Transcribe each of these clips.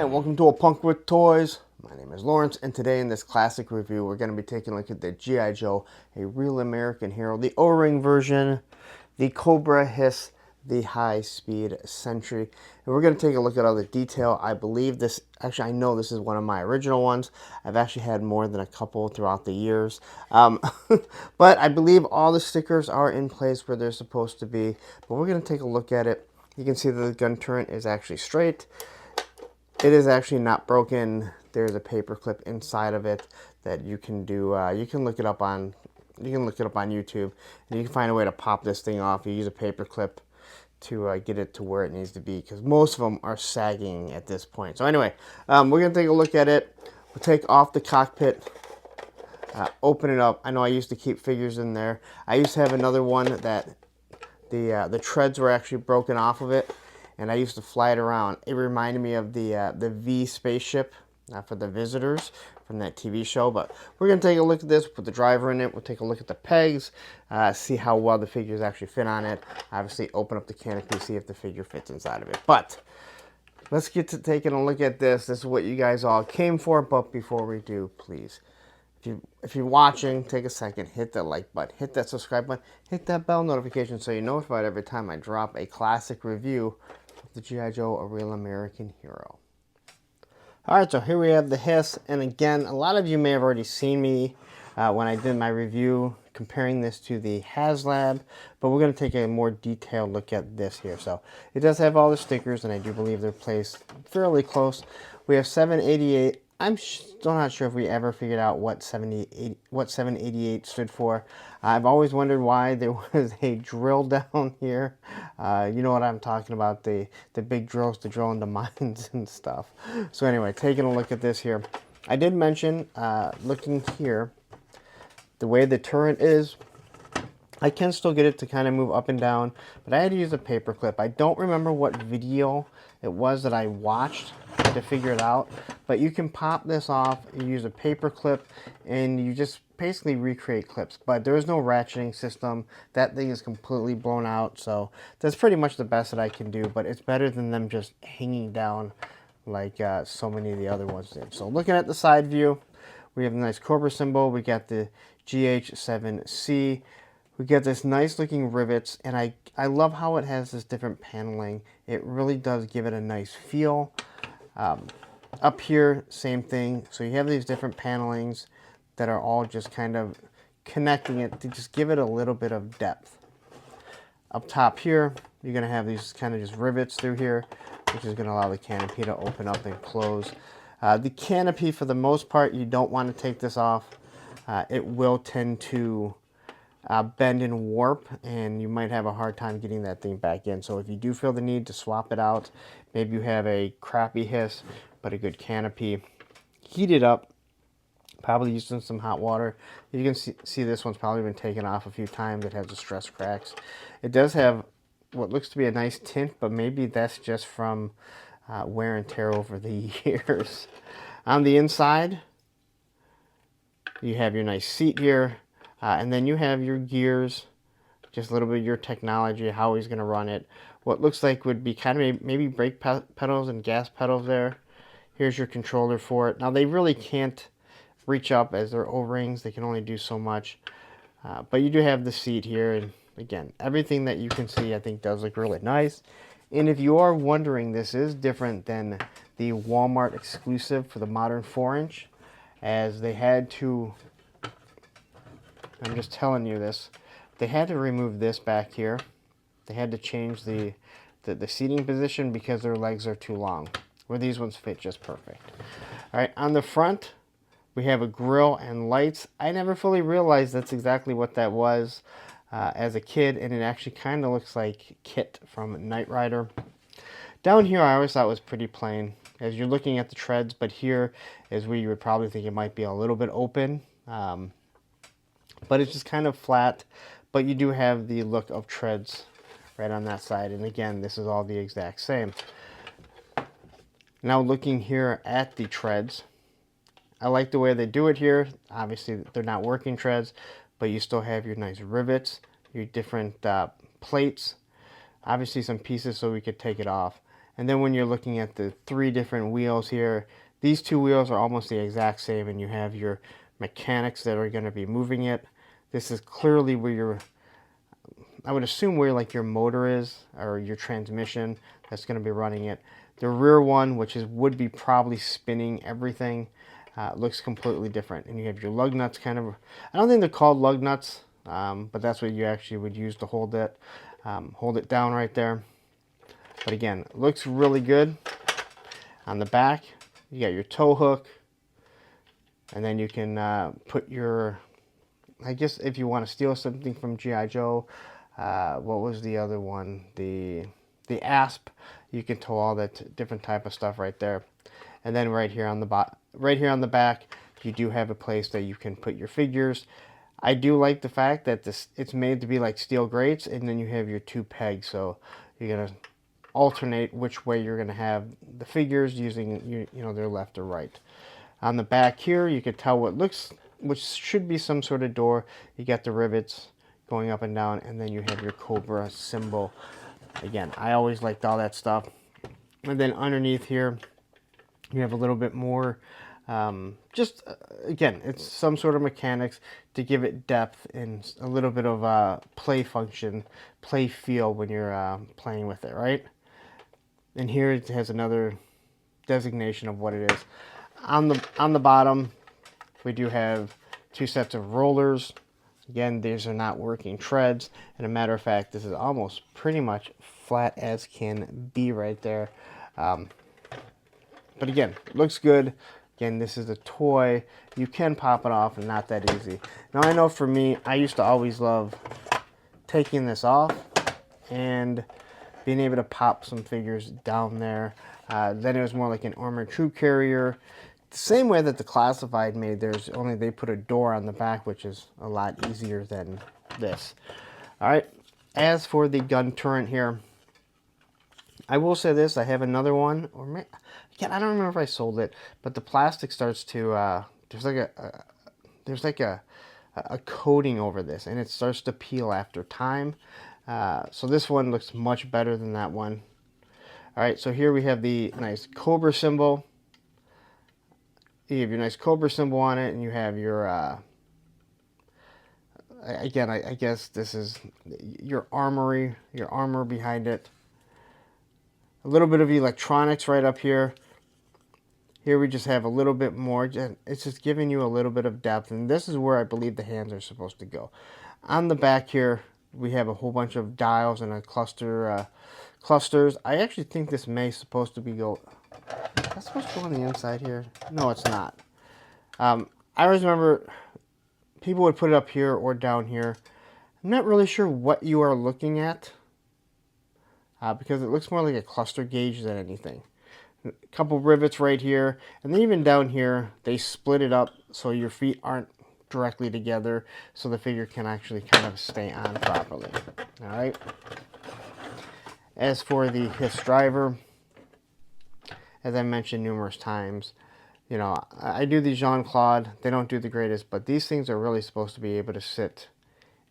Hi, and welcome to A Punk with Toys. My name is Lawrence, and today in this classic review, we're going to be taking a look at the G.I. Joe, a real American hero, the O-ring version, the Cobra HISS, the high-speed Sentry. And we're going to take a look at all the detail. I believe this, actually I know this is one of my original ones. I've actually had more than a couple throughout the years. But I believe all the stickers are in place where they're supposed to be. But we're going to take a look at it. You can see that the gun turret is actually straight. It is actually not broken. There's a paper clip inside of it that you can do. You can look it up on YouTube, and you can find a way to pop this thing off. You use a paper clip to get it to where it needs to be, because most of them are sagging at this point. So anyway, we're gonna take a look at it. We'll take off the cockpit, open it up. I know I used to keep figures in there. I used to have another one that the treads were actually broken off of it, and I used to fly it around. It reminded me of the V spaceship for the Visitors from that TV show. But we're going to take a look at this, put the driver in it. We'll take a look at the pegs, see how well the figures actually fit on it. Obviously, open up the canopy, see if the figure fits inside of it. But let's get to taking a look at this. This is what you guys all came for. But before we do, please, if you're watching, take a second, hit that like button, hit that subscribe button, hit that bell notification so you're notified every time I drop a classic review of the G.I. Joe, a real American hero. Alright, so here we have the HISS, and again, a lot of you may have already seen me when I did my review comparing this to the HasLab, but we're going to take a more detailed look at this here. So it does have all the stickers, and I do believe they're placed fairly close. We have 788. I'm still not sure if we ever figured out what 788 stood for. I've always wondered why there was a drill down here. You know what I'm talking about, the big drills to drill into mines and stuff. So anyway, taking a look at this here. I did mention, looking here, the way the turret is, I can still get it to kind of move up and down, but I had to use a paper clip. I don't remember what video it was that I watched to figure it out, but you can pop this off, you use a paper clip, and you just basically recreate clips. But there is no ratcheting system. That thing is completely blown out, so that's pretty much the best that I can do, but it's better than them just hanging down like so many of the other ones did. So looking at the side view, we have the nice Cobra symbol, we got the H.I.S.S. We get this nice looking rivets, and I love how it has this different paneling. It really does give it a nice feel. Up here, same thing. So you have these different panelings that are all just kind of connecting it to just give it a little bit of depth. Up top here, you're going to have these kind of just rivets through here, which is going to allow the canopy to open up and close. The canopy, for the most part, you don't want to take this off. It will tend to bend and warp, and you might have a hard time getting that thing back in. So if you do feel the need to swap it out, maybe you have a crappy HISS but a good canopy, heat it up, probably using some hot water. You can see this one's probably been taken off a few times. It has the stress cracks. It does have what looks to be a nice tint, but maybe that's just from wear and tear over the years. On the inside, you have your nice seat here. And then you have your gears, just a little bit of your technology, how he's going to run it. What looks like would be kind of maybe brake pedals and gas pedals there. Here's your controller for it. Now, they really can't reach up as they're O-rings. They can only do so much. But you do have the seat here. And again, everything that you can see, I think, does look really nice. And if you are wondering, this is different than the Walmart exclusive for the modern 4-inch, as they had to... I'm just telling you this. They had to remove this back here. They had to change the seating position because their legs are too long, where these ones fit just perfect. All right, on the front, we have a grill and lights. I never fully realized that's exactly what that was as a kid, and it actually kind of looks like Kit from Knight Rider. Down here, I always thought it was pretty plain as you're looking at the treads, but here is where you would probably think it might be a little bit open. But it's just kind of flat, but you do have the look of treads right on that side. And again, this is all the exact same. Now looking here at the treads, I like the way they do it here. Obviously, they're not working treads, but you still have your nice rivets, your different plates, obviously some pieces so we could take it off. And then when you're looking at the 3 different wheels here, these 2 wheels are almost the exact same, and you have your mechanics that are going to be moving it. This is clearly where your, I would assume where like your motor is, or your transmission that's going to be running it. The rear one, which is would be probably spinning everything, looks completely different. And you have your lug nuts kind of, I don't think they're called lug nuts, but that's what you actually would use to hold it down right there. But again, it looks really good. On the back, you got your tow hook, and then you can put your, I guess if you want to steal something from G.I. Joe, what was the other one? The ASP. You can tow all that different type of stuff right there. And then right here on the back, you do have a place that you can put your figures. I do like the fact that it's made to be like steel grates, and then you have your 2 pegs, so you're gonna alternate which way you're gonna have the figures using their left or right. On the back here, you can tell which should be some sort of door. You got the rivets going up and down, and then you have your Cobra symbol. Again, I always liked all that stuff. And then underneath here, you have a little bit more, again, it's some sort of mechanics to give it depth and a little bit of play function, play feel when you're playing with it, right? And here it has another designation of what it is. On the bottom, we do have 2 sets of rollers. Again, these are not working treads, and a matter of fact, this is almost pretty much flat as can be right there. But again, looks good. Again, this is a toy. You can pop it off, and not that easy. Now, I know for me, I used to always love taking this off and being able to pop some figures down there. Then it was more like an armored troop carrier. The same way that the Classified made theirs, only they put a door on the back, which is a lot easier than this. All right, as for the gun turret here, I will say this, I have another one, or again, I don't remember if I sold it, but the plastic starts to, there's like a coating over this, and it starts to peel after time. So this one looks much better than that one. All right, so here we have the nice Cobra symbol. You have your nice Cobra symbol on it, and you have your, again, I guess this is your armory, your armor behind it. A little bit of electronics right up here. Here we just have a little bit more. It's just giving you a little bit of depth, and this is where I believe the hands are supposed to go. On the back here, we have a whole bunch of dials and a clusters. I actually think this may supposed to be that's supposed to go on the inside here. No, it's not. I always remember people would put it up here or down here. I'm not really sure what you are looking at because it looks more like a cluster gauge than anything. A couple rivets right here, and then even down here, they split it up so your feet aren't directly together, so the figure can actually kind of stay on properly. All right. As for the Hiss driver, as I mentioned numerous times, I do the Jean-Claude. They don't do the greatest, but these things are really supposed to be able to sit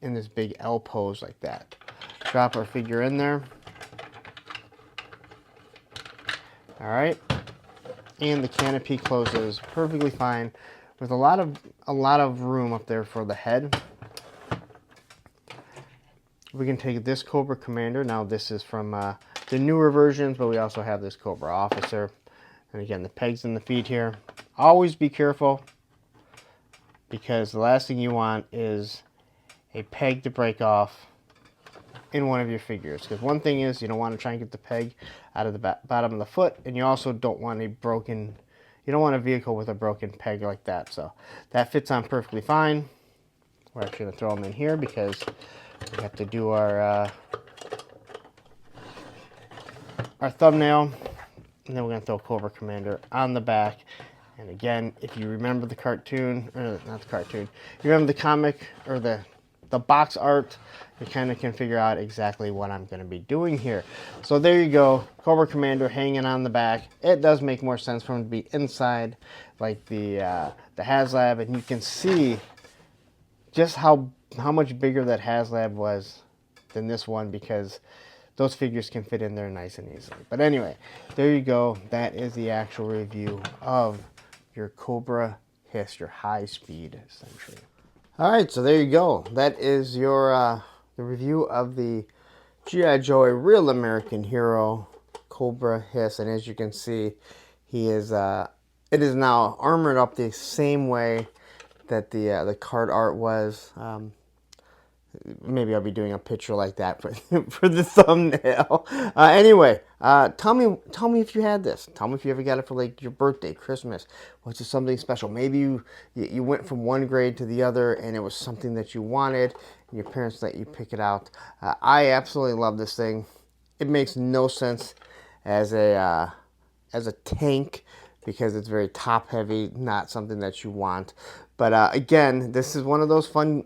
in this big L pose like that. Drop our figure in there. All right, and the canopy closes perfectly fine with a lot of room up there for the head. We can take this Cobra Commander. Now this is from the newer versions, but we also have this Cobra Officer. And again, the pegs in the feet here. Always be careful, because the last thing you want is a peg to break off in one of your figures. Because one thing is, you don't want to try and get the peg out of the bottom of the foot, and you also don't want you don't want a vehicle with a broken peg like that. So that fits on perfectly fine. We're actually going to throw them in here because we have to do our thumbnail, and then we're going to throw Cobra Commander on the back. And again, if you remember the cartoon, or not the cartoon, you remember the comic or the box art, you kind of can figure out exactly what I'm going to be doing here. So there you go, Cobra Commander hanging on the back. It does make more sense for him to be inside, like the HasLab, and you can see just how much bigger that HasLab was than this one, because those figures can fit in there nice and easily. But anyway, there you go. That is the actual review of your Cobra HISS, your high-speed sentry. All right, so there you go. That is your the review of the G.I. Joe, a real American hero, Cobra HISS. And as you can see, he is it is now armored up the same way that the card art was. Maybe I'll be doing a picture like that for for the thumbnail. Anyway, tell me if you had this. Tell me if you ever got it for like your birthday, Christmas. Was it something special? Maybe you went from one grade to the other, and it was something that you wanted, and your parents let you pick it out. I absolutely love this thing. It makes no sense as a tank, because it's very top heavy, not something that you want. But again, this is one of those fun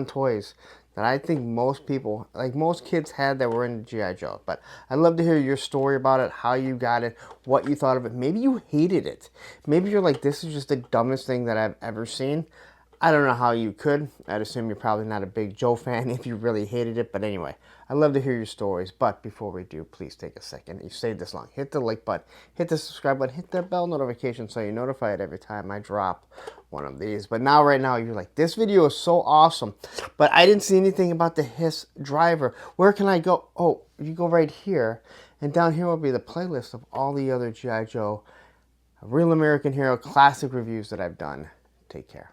toys that I think most people, like most kids, had that were into G.I. Joe. But I'd love to hear your story about it, how you got it, what you thought of it. Maybe you hated it. Maybe you're like, this is just the dumbest thing that I've ever seen. I don't know how you could. I'd assume you're probably not a big Joe fan if you really hated it. But anyway, I'd love to hear your stories. But before we do, please take a second. You stayed this long. Hit the like button. Hit the subscribe button. Hit that bell notification so you're notified every time I drop one of these. But now, right now, you're like, this video is so awesome. But I didn't see anything about the HISS driver. Where can I go? Oh, you go right here. And down here will be the playlist of all the other G.I. Joe, Real American Hero classic reviews that I've done. Take care.